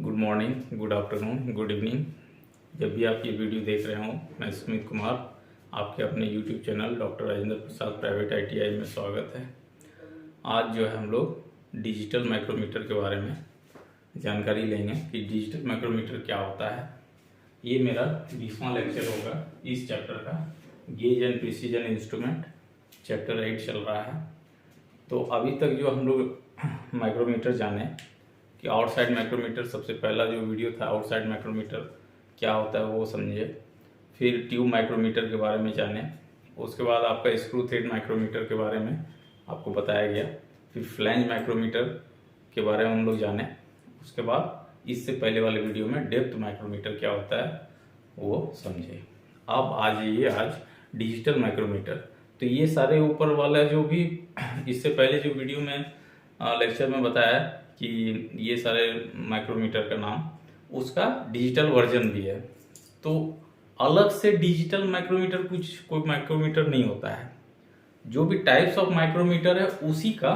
Good morning, good afternoon, good evening. जब भी आप ये वीडियो देख रहे हों, मैं सुमित कुमार आपके अपने YouTube channel doctor Rajendra Prasad private ITI में स्वागत है। आज जो है हम लोग डिजिटल माइक्रोमीटर के बारे में जानकारी लेंगे कि डिजिटल माइक्रोमीटर क्या होता है। ये मेरा 20वां लेक्चर होगा इस चैप्टर का। Gauge and precision instrument chapter 8 चल रहा है। तो अभी तक जो हम लोग माइक्रोमीटर जाने कि आउटसाइड माइक्रोमीटर, सबसे पहला जो वीडियो था आउटसाइड माइक्रोमीटर क्या होता है वो समझे। फिर ट्यूब माइक्रोमीटर के बारे में जाने। उसके बाद आपका स्क्रू थ्रेड माइक्रोमीटर के बारे में आपको बताया गया। फिर फ्लैंज माइक्रोमीटर के बारे में हम लोग जाने। उसके बाद इससे पहले वाले वीडियो में डेप्थ माइक्रोमीटर क्या होता है वो समझे। अब आ जाइए आज डिजिटल माइक्रोमीटर। तो ये सारे ऊपर वाला जो भी इससे पहले जो वीडियो में लेक्चर में बताया कि ये सारे माइक्रोमीटर का नाम, उसका डिजिटल वर्जन भी है। तो अलग से डिजिटल माइक्रोमीटर कुछ कोई माइक्रोमीटर नहीं होता है। जो भी टाइप्स ऑफ माइक्रोमीटर है उसी का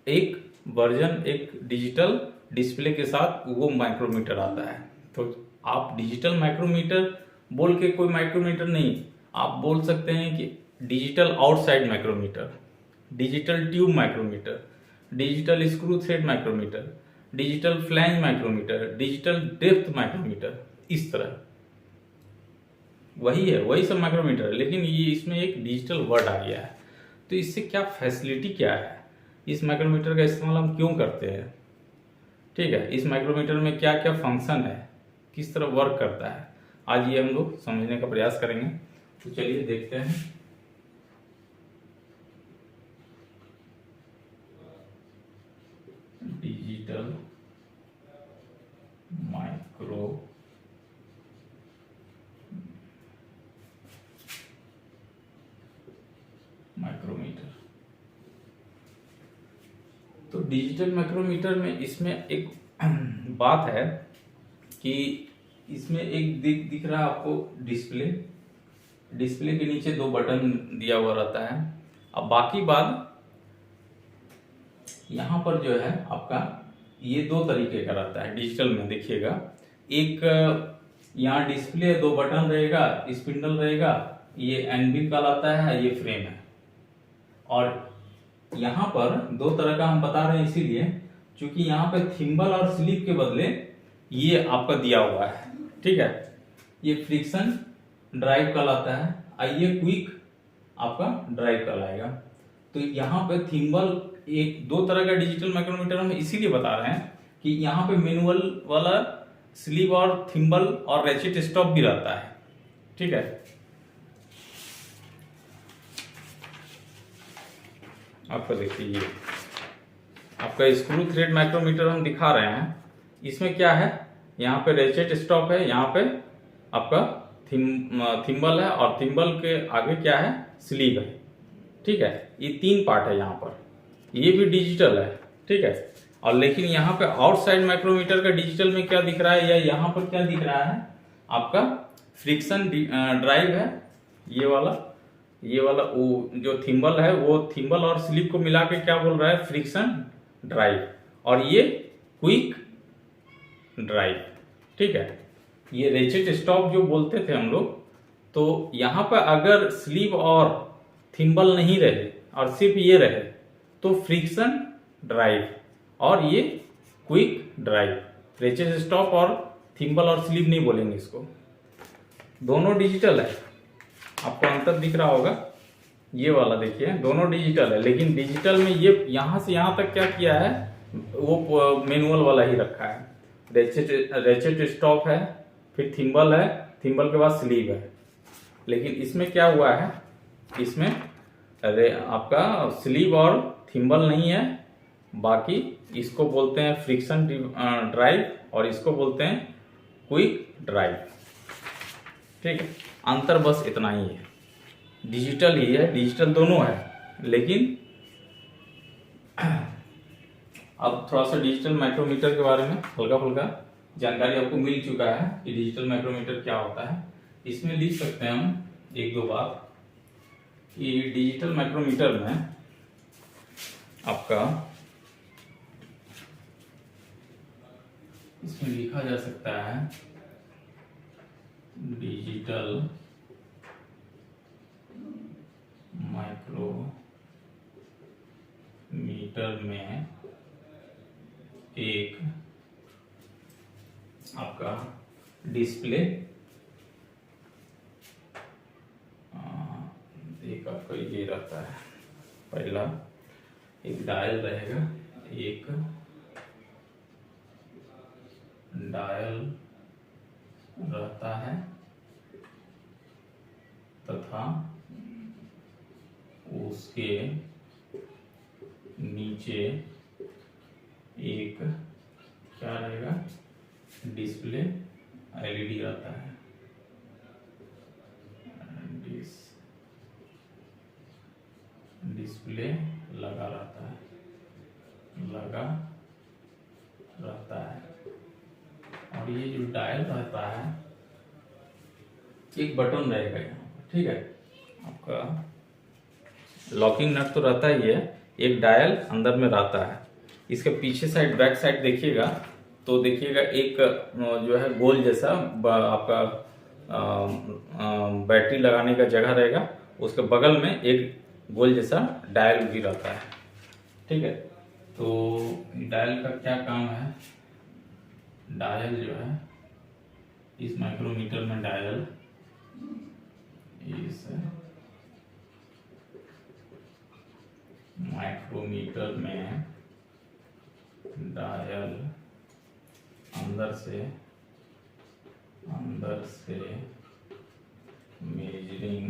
एक वर्जन, एक डिजिटल डिस्प्ले के साथ वो माइक्रोमीटर आता है। तो आप डिजिटल माइक्रोमीटर बोल के कोई माइक्रोमीटर नहीं, आप बोल सकते हैं कि digital outside micrometer, digital tube micrometer, digital screw thread micrometer, digital flange micrometer, digital depth micrometer, इस तरह वही है, वही सब माइक्रोमीटर है, लेकिन ये इसमें एक डिजिटल वर्ड आ गया है। तो इससे क्या फैसिलिटी क्या है, इस माइक्रोमीटर का इस्तेमाल हम क्यों करते हैं, ठीक है, इस माइक्रोमीटर में क्या क्या फंक्शन है, किस तरह वर्क करता है, आज ये हम लोग समझने का प्रयास करेंगे। तो चलिए देखते हैं। Digital micrometer. तो डिजिटल माइक्रोमीटर में इसमें एक बात है कि इसमें एक दिख रहा है आपको डिस्प्ले, डिस्प्ले के नीचे 2 बटन दिया हुआ रहता है। अब बाकी बात यहाँ पर जो है आपका ये 2 तरीके का रहता है डिजिटल में। देखिएगा, एक यहाँ डिस्प्ले 2 बटन रहेगा, स्पिंडल रहेगा, ये एनविल कहलाता है, ये फ्रेम है। और यहाँ पर 2 तरह का हम बता रहे हैं इसीलिए क्योंकि यहाँ पे थिम्बल और स्लीप के बदले ये आपका दिया हुआ है, ठीक है। ये फ्रिक्शन ड्राइव कहलाता है, ये क्विक आपका ड्राइव कहलाएगा। तो यहाँ पे थिम्बल, एक 2 तरह का डिजिटल माइक्रोमीटर हम इसीलिए बता रहे हैं कि यहाँ पे मैनुअल वाला स्लीव और थिम्बल और रेचेट स्टॉप भी रहता है, ठीक है। आपका देखिए ये आपका स्क्रू थ्रेड माइक्रोमीटर हम दिखा रहे हैं। इसमें क्या है, यहाँ पे रेचेट स्टॉप है, यहाँ पे आपका थिम्बल है और थिम्बल के आगे क्या है, स्लीव है, ठीक है। ये 3 पार्ट है यहाँ पर, ये भी डिजिटल है, ठीक है। और लेकिन यहाँ पे आउटसाइड माइक्रोमीटर का डिजिटल में क्या दिख रहा है, या यहाँ पर क्या दिख रहा है, आपका फ्रिक्शन ड्राइव है, ये वाला वो जो थिम्बल है, वो थिम्बल और स्लीव को मिला के क्या बोल रहा है, फ्रिक्शन ड्राइव, और ये क्विक ड्राइव, ठीक है। ये रेचेट स्टॉप जो बोलते थे हम लोग, तो यहाँ पर अगर स्लीव और थिम्बल नहीं रहे और सिर्फ ये रहे तो फ्रिक्शन ड्राइव और ये क्विक ड्राइव। रेचेट स्टॉप और थिम्बल और स्लीव नहीं बोलेंगे इसको। दोनों डिजिटल है, आपको अंतर दिख रहा होगा। ये वाला देखिए, दोनों डिजिटल है, लेकिन डिजिटल में ये यहां से यहां तक क्या किया है, वो मैनुअल वाला ही रखा है। रेचेट स्टॉप है, फिर थिम्बल है, थिम्बल के बाद स्लीव है। लेकिन इसमें क्या हुआ है, इसमें आपका स्लीव और थिम्बल नहीं है, बाकी इसको बोलते हैं फ्रिक्शन ड्राइव और इसको बोलते हैं क्विक ड्राइव, ठीक है। अंतर बस इतना ही है, डिजिटल ही है, डिजिटल दोनों है। लेकिन अब थोड़ा सा डिजिटल माइक्रोमीटर के बारे में हल्का फुल्का जानकारी आपको मिल चुका है कि डिजिटल माइक्रोमीटर क्या होता है। इसमें लिख सकते हैं हम 1-2 बात कि डिजिटल माइक्रोमीटर में आपका इसमें लिखा जा सकता है डिजिटल माइक्रोमीटर में एक आपका डिस्प्ले, एक आपका ये रहता है, पहला एक डायल रहेगा, एक डायल रहता है तथा उसके नीचे एक क्या रहेगा, डिस्प्ले एलईडी रहता है, डिस्प्ले लगा रहता है। और ये जो डायल रहता है, एक बटन रहेगा यहाँ पर, ठीक है। आपका लॉकिंग नट तो रहता ही है, एक डायल अंदर में रहता है। इसके पीछे साइड, बैक साइड देखिएगा तो देखिएगा एक जो है गोल जैसा आपका बैटरी लगाने का जगह रहेगा, उसके बगल में एक गोल जैसा डायल भी रहता है, ठीक है। तो डायल का क्या काम है, डायल जो है इस माइक्रोमीटर में, डायल इस माइक्रोमीटर में डायल अंदर से मेजरिंग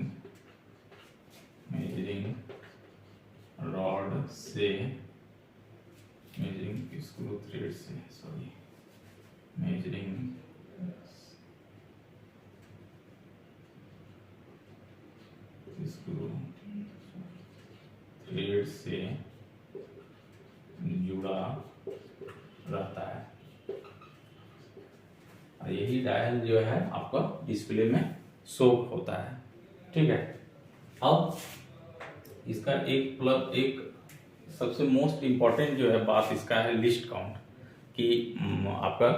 रॉड से, मेजरिंग स्क्रू थ्रेड से, सॉरी, मेजरिंग स्क्रू थ्रेड से जुड़ा रहता है। और यही डायल जो है आपका डिस्प्ले में शो होता है, ठीक है। अब इसका एक सबसे मोस्ट इम्पॉर्टेंट जो है बात इसका है लिस्ट काउंट, कि आपका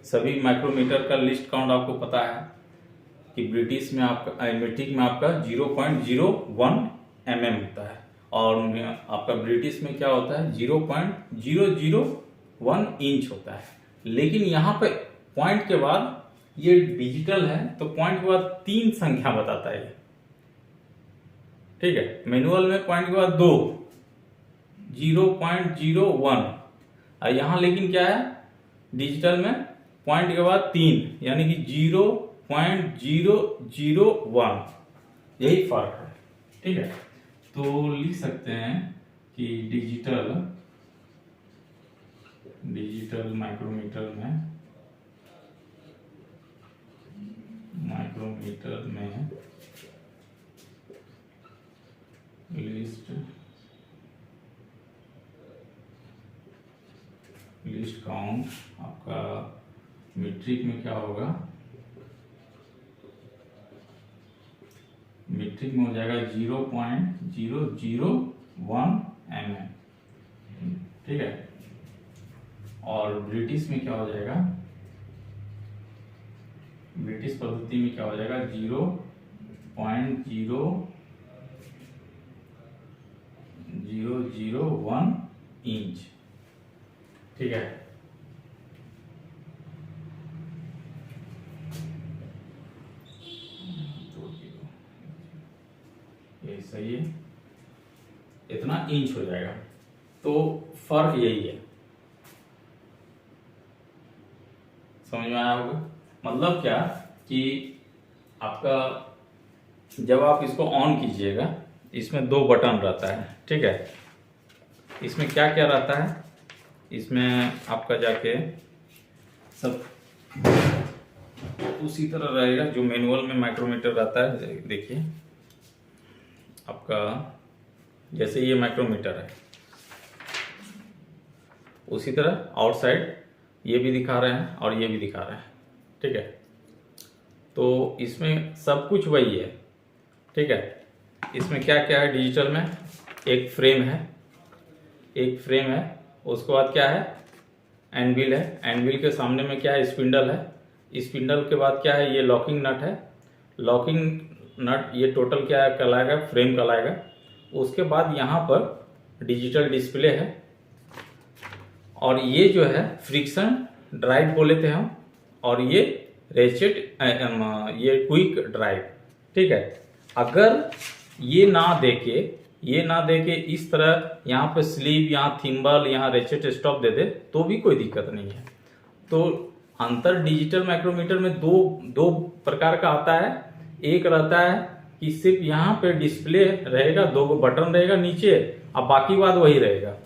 सभी माइक्रोमीटर का लिस्ट काउंट आपको पता है कि ब्रिटिश में आपका, मीट्रिक में आपका 0.01 mm होता है, और आपका ब्रिटिश में क्या होता है 0.001 इंच होता है। लेकिन यहाँ पे पॉइंट के बाद, ये डिजिटल है तो पॉइंट के बाद 3 संख्या बताता है, ठीक है। मैनुअल में पॉइंट के बाद 2, 0.01, और यहाँ लेकिन क्या है डिजिटल में पॉइंट के बाद 3, यानी कि 0.001, यही फर्क है, ठीक है। तो लिख सकते हैं कि डिजिटल माइक्रोमीटर में लिस्ट काउंट आपका मीट्रिक में क्या होगा, मीट्रिक में हो जाएगा 0.001 mm, ठीक है। और ब्रिटिश में क्या हो जाएगा, ब्रिटिश पद्धति में क्या हो जाएगा 0.001 इंच, ठीक है। ये सही है, इतना इंच हो जाएगा। तो फर्क यही है, समझ में आया होगा। मतलब क्या कि आपका जब आप इसको ऑन कीजिएगा, इसमें 2 बटन रहता है, ठीक है। इसमें क्या क्या रहता है, इसमें आपका जाके सब उसी तरह रहेगा जो मैनुअल में माइक्रोमीटर रहता है। देखिए आपका जैसे ये माइक्रोमीटर है, उसी तरह आउटसाइड ये भी दिखा रहे हैं और ये भी दिखा रहे हैं, ठीक है। तो इसमें सब कुछ वही है, ठीक है। इसमें क्या क्या है डिजिटल में, एक फ्रेम है, उसके बाद क्या है एनविल है, एनविल के सामने में क्या है, स्पिंडल है, स्पिंडल के बाद क्या है, ये लॉकिंग नट है, लॉकिंग नट ये टोटल क्या है कहलाएगा, फ्रेम कहलाएगा। उसके बाद यहाँ पर डिजिटल डिस्प्ले है, और ये जो है फ्रिक्शन ड्राइव बोले थे हम, और ये रेचेट ये क्विक ड्राइव। ठीक है, अगर ये ना देके इस तरह यहाँ पे स्लीव, यहाँ थिम्बल, यहाँ रेचेट स्टॉप दे दे तो भी कोई दिक्कत नहीं है। तो अंतर डिजिटल माइक्रोमीटर में दो प्रकार का आता है। एक रहता है कि सिर्फ यहाँ पे डिस्प्ले रहेगा, 2 बटन रहेगा नीचे, अब बाकी बात वही रहेगा।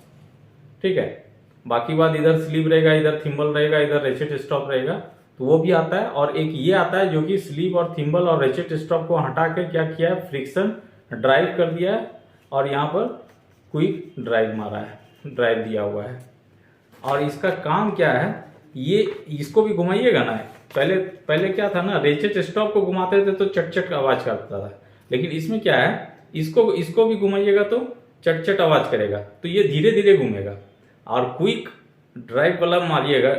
ठीक है, बाकी बात इधर स्लीव रहेगा, इधर थिम्बल रहेगा, इधर रेचेट स्टॉप रहेगा, तो वो भी आता है। और एक ये आता है जो कि स्लीव और थिम्बल और रेचेट स्टॉप को हटा के क्या किया है, फ्रिक्शन ड्राइव कर दिया है, और यहाँ पर क्विक ड्राइव मारा है, ड्राइव दिया हुआ है। और इसका काम क्या है, ये इसको भी घुमाइएगा ना, पहले क्या था ना, रेचेट स्टॉप को घुमाते थे तो चट चट आवाज करता था, लेकिन इसमें क्या है, इसको भी घुमाइएगा तो चट चट आवाज करेगा, तो ये धीरे धीरे घूमेगा। और क्विक ड्राइव वाला मारिएगा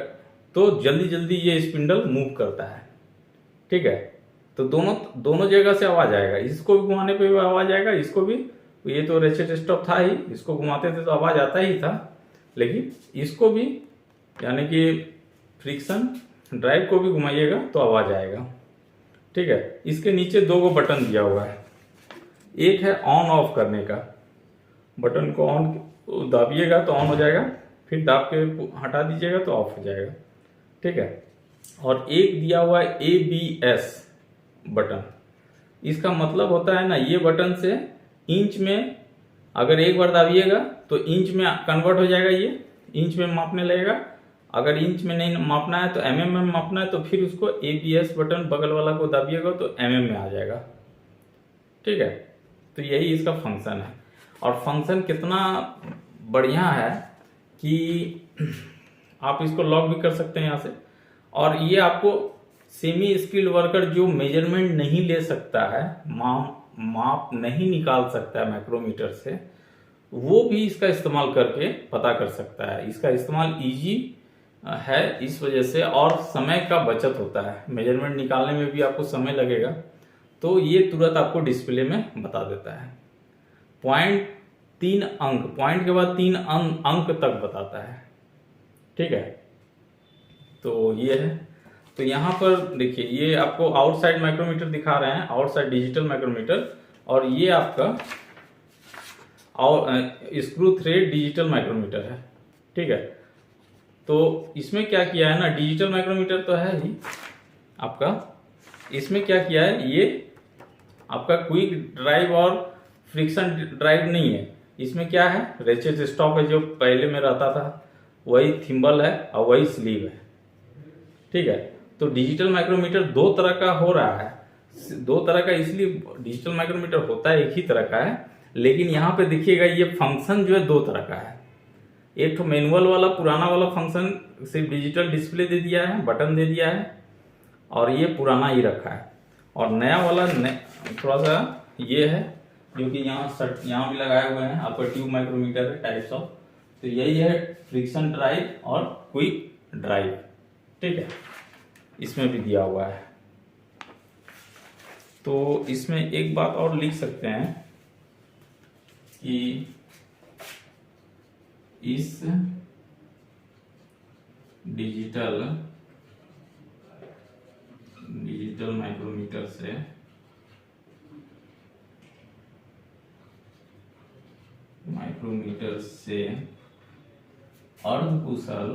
तो जल्दी जल्दी ये स्पिंडल मूव करता है। ठीक है, तो दोनों जगह से आवाज आएगा, इसको भी घुमाने पे भी आवाज आएगा, इसको भी। ये तो रेचेट स्टॉप था ही, इसको घुमाते थे तो आवाज आता ही था, लेकिन इसको भी यानी कि फ्रिक्शन ड्राइव को भी घुमाइएगा तो आवाज आएगा। ठीक है, इसके नीचे 2 बटन दिया हुआ है, एक है ऑन ऑफ करने का, बटन को ऑन दाबिएगा तो ऑन हो जाएगा, फिर दाब के हटा दीजिएगा तो ऑफ हो जाएगा। ठीक है, और एक दिया हुआ है ABS बटन। इसका मतलब होता है ना, ये बटन से इंच में अगर एक बार दाबिएगा तो इंच में कन्वर्ट हो जाएगा, ये इंच में मापने लगेगा। अगर इंच में नहीं मापना है तो mm में मापना है, तो फिर उसको ABS बटन बगल वाला को दाबिएगा तो mm में आ जाएगा। ठीक है, तो यही इसका फंक्शन है। और फंक्शन कितना बढ़िया है कि आप इसको लॉक भी कर सकते हैं यहाँ से। और ये आपको सेमी स्किल्ड वर्कर जो मेजरमेंट नहीं ले सकता है, माप नहीं निकाल सकता है माइक्रोमीटर से, वो भी इसका इस्तेमाल करके पता कर सकता है। इसका इस्तेमाल इजी है इस वजह से, और समय का बचत होता है। मेजरमेंट निकालने में भी आपको समय लगेगा, तो ये तुरंत आपको डिस्प्ले में बता देता है। पॉइंट के बाद 3 अंक तक बताता है। ठीक है, तो ये है। तो यहाँ पर देखिए, ये आपको आउटसाइड माइक्रोमीटर दिखा रहे हैं, आउटसाइड डिजिटल माइक्रोमीटर, और ये आपका स्क्रू थ्रेड डिजिटल माइक्रोमीटर है। ठीक है, तो इसमें क्या किया है ना, डिजिटल माइक्रोमीटर तो है ही आपका, इसमें क्या किया है, ये आपका क्विक ड्राइव और फ्रिक्शन ड्राइव नहीं है। इसमें क्या है, रेचेट स्टॉप है जो पहले में रहता था, वही थिम्बल है और वही स्लीव है। ठीक है, तो डिजिटल माइक्रोमीटर 2 तरह का हो रहा है, 2 तरह का, इसलिए डिजिटल माइक्रोमीटर होता है एक ही तरह का है, लेकिन यहाँ पे देखिएगा ये फंक्शन जो है 2 तरह का है। एक तो मैनुअल वाला पुराना वाला फंक्शन सिर्फ डिजिटल डिस्प्ले दे दिया है, बटन दे दिया है, और ये पुराना ही रखा है। और नया वाला थोड़ा सा ये है, जो कि यहाँ भी लगाए हुए हैं, अपर ट्यूब माइक्रोमीटर है टाइप्स ऑफ। तो यही है फ्रिक्शन ड्राइव और क्विक ड्राइव। ठीक है, इसमें भी दिया हुआ है। तो इसमें एक बात और लिख सकते हैं कि इस डिजिटल माइक्रोमीटर से अर्धकुशल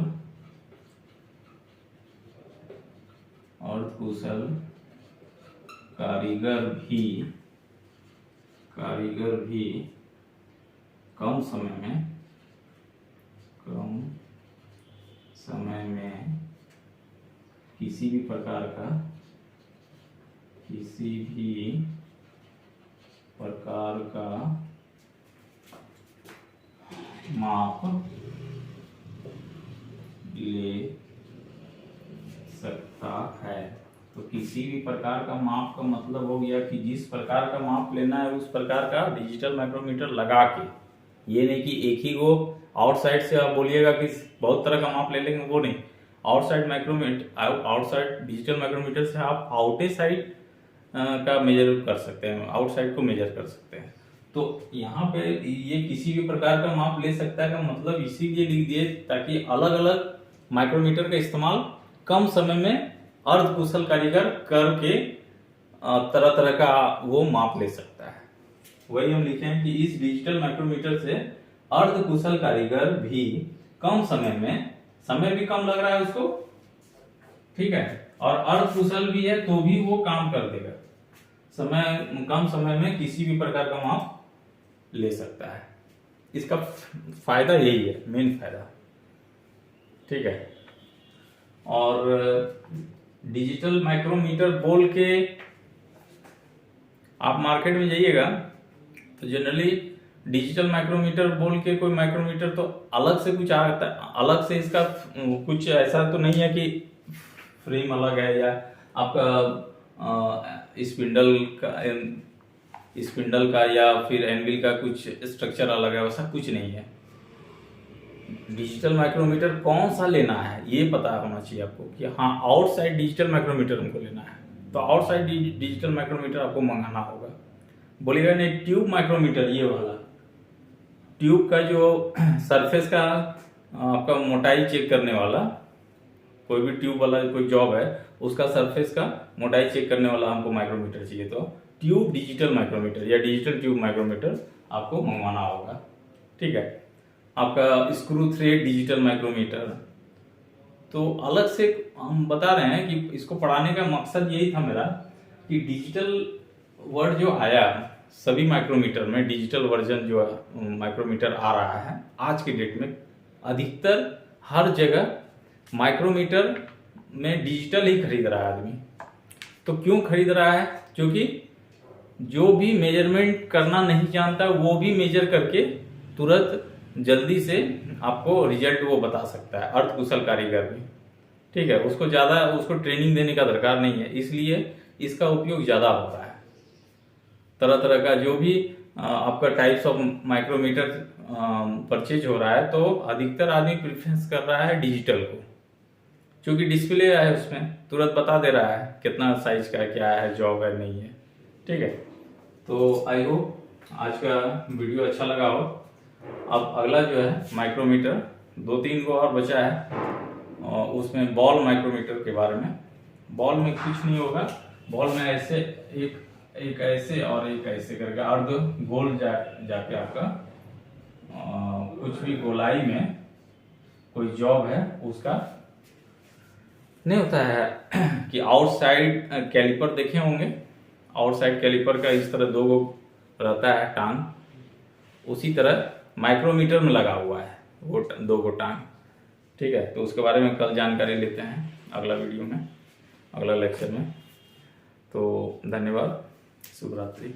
कारीगर भी कम समय में किसी भी प्रकार का माप ले सकता है। तो किसी भी प्रकार का माप का मतलब हो गया कि जिस प्रकार का माप लेना है उस प्रकार का डिजिटल माइक्रोमीटर लगा के, ये नहीं कि एक ही को आउटसाइड से आप बोलिएगा कि बहुत तरह का माप ले लेंगे, वो नहीं। आउटसाइड डिजिटल माइक्रोमीटर से आप आउटे साइड का मेजर कर सकते हैं, आउटसाइड को मेजर कर सकते हैं। तो यहाँ पे ये किसी भी प्रकार का माप ले सकता है का मतलब इसीलिए लिख दिए ताकि अलग अलग माइक्रोमीटर का इस्तेमाल कम समय में अर्ध कुशल कारीगर करके तरह तरह का वो माप ले सकता है। वही हम लिखे हैं कि इस डिजिटल माइक्रोमीटर से अर्ध कुशल कारीगर भी कम समय भी कम लग रहा है उसको, ठीक है, और अर्ध कुशल भी है तो भी वो काम कर देगा, कम समय में किसी भी प्रकार का माप ले सकता है। इसका फायदा यही है, मेन फायदा, ठीक है। और डिजिटल माइक्रोमीटर बोल के आप मार्केट में जाइएगा तो जनरली डिजिटल माइक्रोमीटर बोल के कोई माइक्रोमीटर तो अलग से कुछ आता है, अलग से इसका कुछ ऐसा तो नहीं है कि फ्रेम अलग है या आपका स्पिंडल का या फिर एंविल का कुछ स्ट्रक्चर अलग है, वैसा कुछ नहीं है। डिजिटल माइक्रोमीटर कौन सा लेना है ये पता होना चाहिए आपको कि हाँ आउटसाइड डिजिटल माइक्रोमीटर हमको लेना है, तो आउटसाइड डिजिटल माइक्रोमीटर आपको मंगाना होगा। बोलेगा नहीं ट्यूब माइक्रोमीटर, ये वाला ट्यूब का जो सरफेस का आपका मोटाई चेक करने वाला, कोई भी ट्यूब वाला कोई जॉब है उसका सरफेस का मोटाई चेक करने वाला हमको माइक्रोमीटर चाहिए, तो ट्यूब डिजिटल माइक्रोमीटर या डिजिटल ट्यूब माइक्रोमीटर आपको मंगवाना होगा, ठीक है। आपका स्क्रू थ्रेड डिजिटल माइक्रोमीटर, तो अलग से हम बता रहे हैं कि इसको पढ़ाने का मकसद यही था मेरा कि डिजिटल वर्ड जो आया सभी माइक्रोमीटर में, डिजिटल वर्जन जो माइक्रोमीटर आ रहा है आज के डेट में, अधिकतर हर जगह माइक्रोमीटर में डिजिटल ही खरीद रहा है आदमी। तो क्यों खरीद रहा है? क्योंकि जो भी मेजरमेंट करना नहीं जानता वो भी मेजर करके तुरंत जल्दी से आपको रिजल्ट वो बता सकता है, अर्ध कुशल कारीगर भी, ठीक है। उसको ट्रेनिंग देने का दरकार नहीं है, इसलिए इसका उपयोग ज्यादा होता है। तरह तरह का जो भी आपका टाइप्स ऑफ माइक्रोमीटर परचेज हो रहा है तो अधिकतर आदमी प्रेफरेंस कर रहा है डिजिटल को, क्योंकि डिस्प्ले है उसमें तुरंत बता दे रहा है कितना साइज का है, क्या है, जॉब है, नहीं है, ठीक है। तो आई होप आज का वीडियो अच्छा लगा हो। अब अगला जो है माइक्रोमीटर 2-3 को और बचा है, और उसमें बॉल माइक्रोमीटर के बारे में। बॉल में कुछ नहीं होगा, बॉल में ऐसे एक ऐसे और एक ऐसे करके अर्ध गोल जाके आपका कुछ भी गोलाई में कोई जॉब है उसका नहीं होता है कि आउटसाइड कैलिपर देखे होंगे, आउटसाइड कैलिपर का इस तरह 2 गो रहता है टांग, उसी तरह माइक्रोमीटर में लगा हुआ है वो 2 गो टांग, ठीक है। तो उसके बारे में कल जानकारी लेते हैं अगला वीडियो में, अगला लेक्चर में। तो धन्यवाद, शुभ रात्रि।